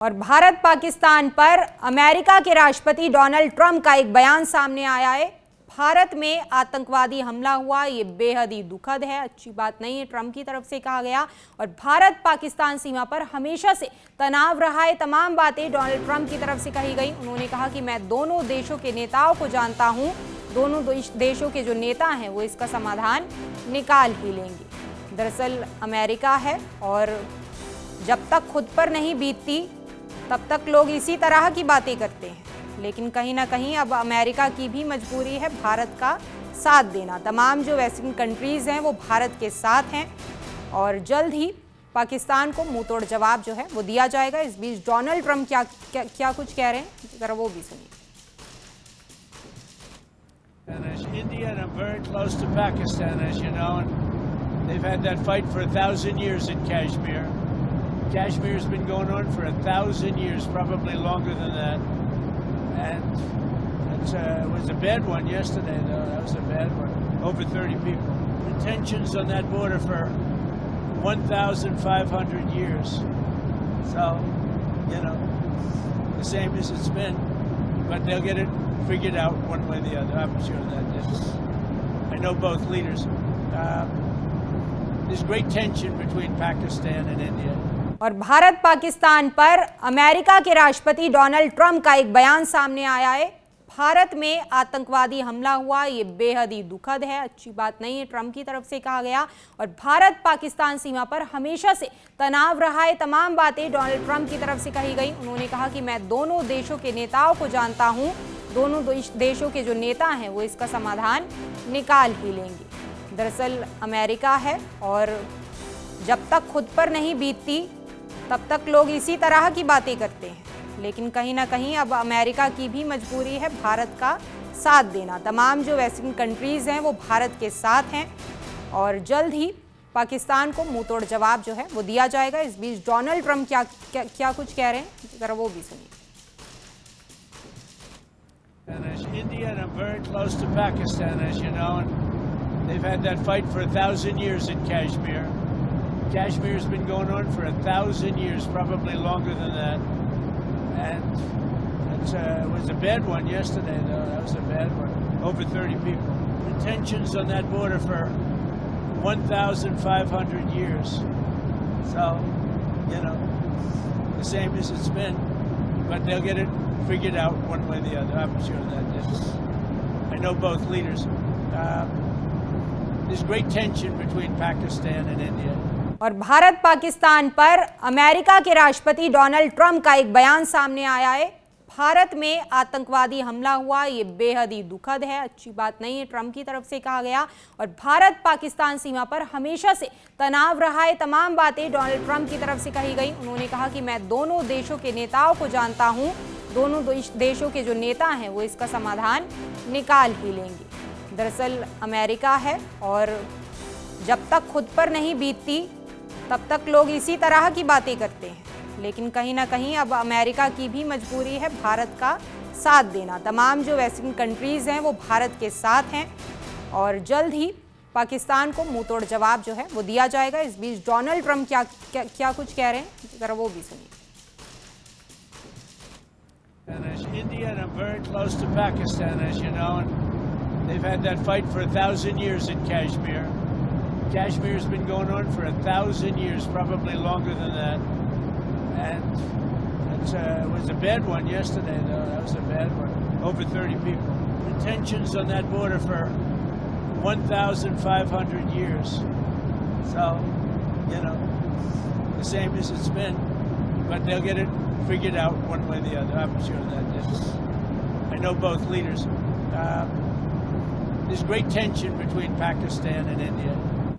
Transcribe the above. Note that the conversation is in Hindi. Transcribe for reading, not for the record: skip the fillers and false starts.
और भारत पाकिस्तान पर अमेरिका के राष्ट्रपति डोनाल्ड ट्रंप का एक बयान सामने आया है। भारत में आतंकवादी हमला हुआ, ये बेहद ही दुखद है, अच्छी बात नहीं है, ट्रंप की तरफ से कहा गया। और भारत पाकिस्तान सीमा पर हमेशा से तनाव रहा है, तमाम बातें डोनाल्ड ट्रंप की तरफ से कही गई। उन्होंने कहा कि मैं दोनों देशों के नेताओं को जानता हूं, दोनों देशों के जो नेता हैं वो इसका समाधान निकाल ही लेंगे। दरअसल अमेरिका है और जब तक खुद पर नहीं बीतती तब तक लोग इसी तरह की बातें करते हैं, लेकिन कहीं ना कहीं अब अमेरिका की भी मजबूरी है भारत का साथ देना। तमाम जो वेस्टर्न कंट्रीज हैं वो भारत के साथ हैं और जल्द ही पाकिस्तान को मुंह तोड़ जवाब जो है वो दिया जाएगा। इस बीच डोनाल्ड ट्रंप क्या कुछ कह रहे हैं, जरा वो भी सुनिए। India and I'm very close to Pakistan, as you know, and they've had that fight for 1,000 years in Kashmir. Kashmir's been going on for 1,000 years, probably longer than that. And it was a bad one yesterday, though. That was a bad one. Over 30 people. The tensions on that border for 1,500 years. So, you know, the same as it's been. But they'll get it figured out one way or the other. I'm sure that is. I know both leaders. There's great tension between Pakistan and India. और भारत पाकिस्तान पर अमेरिका के राष्ट्रपति डोनाल्ड ट्रंप का एक बयान सामने आया है। भारत में आतंकवादी हमला हुआ, ये बेहद ही दुखद है, अच्छी बात नहीं है, ट्रंप की तरफ से कहा गया। और भारत पाकिस्तान सीमा पर हमेशा से तनाव रहा है, तमाम बातें डोनाल्ड ट्रंप की तरफ से कही गई। उन्होंने कहा कि मैं दोनों देशों के नेताओं को जानता हूं, दोनों देशों के जो नेता हैं वो इसका समाधान निकाल ही लेंगे। दरअसल अमेरिका है और जब तक खुद पर नहीं बीतती तब तक लोग इसी तरह की बातें करते हैं, लेकिन कहीं ना कहीं अब अमेरिका की भी मजबूरी है भारत का साथ देना। तमाम जो वेस्टर्न कंट्रीज हैं वो भारत के साथ हैं और जल्द ही पाकिस्तान को मुंह तोड़ जवाब जो है वो दिया जाएगा। इस बीच डोनाल्ड ट्रंप क्या कुछ कह रहे हैं, जरा वो भी सुनिए। India and I'm very close to Pakistan, as you know, and they've had that fight for 1,000 years in Kashmir. Kashmir's been going on for 1,000 years, probably longer than that. And it was a bad one yesterday, though. That was a bad one. Over 30 people. The tensions on that border for 1,500 years. So, you know, the same as it's been. But they'll get it figured out one way or the other. I'm sure that is. I know both leaders. There's great tension between Pakistan and India. और भारत पाकिस्तान पर अमेरिका के राष्ट्रपति डोनाल्ड ट्रंप का एक बयान सामने आया है। भारत में आतंकवादी हमला हुआ, ये बेहद ही दुखद है, अच्छी बात नहीं है, ट्रंप की तरफ से कहा गया। और भारत पाकिस्तान सीमा पर हमेशा से तनाव रहा है, तमाम बातें डोनाल्ड ट्रंप की तरफ से कही गई। उन्होंने कहा कि मैं दोनों देशों के नेताओं को जानता हूं, दोनों देशों के जो नेता हैं वो इसका समाधान निकाल ही लेंगे। दरअसल अमेरिका है और जब तक खुद पर नहीं बीतती तब तक लोग इसी तरह की बातें करते हैं, लेकिन कहीं ना कहीं अब अमेरिका की भी मजबूरी है भारत का साथ देना। तमाम जो वेस्टर्न कंट्रीज हैं वो भारत के साथ हैं और जल्द ही पाकिस्तान को मुंह तोड़ जवाब जो है वो दिया जाएगा। इस बीच डोनाल्ड ट्रंप क्या कुछ कह रहे हैं, जरा वो भी सुनिए। India and I'm very close to Pakistan, as you know, and they've had that fight for 1,000 years in Kashmir. Kashmir's been going on for 1,000 years, probably longer than that. And it was a bad one yesterday, though. That was a bad one. Over 30 people. The tensions on that border for 1,500 years. So, you know, the same as it's been. But they'll get it figured out one way or the other. I'm sure that is. I know both leaders. There's great tension between Pakistan and India.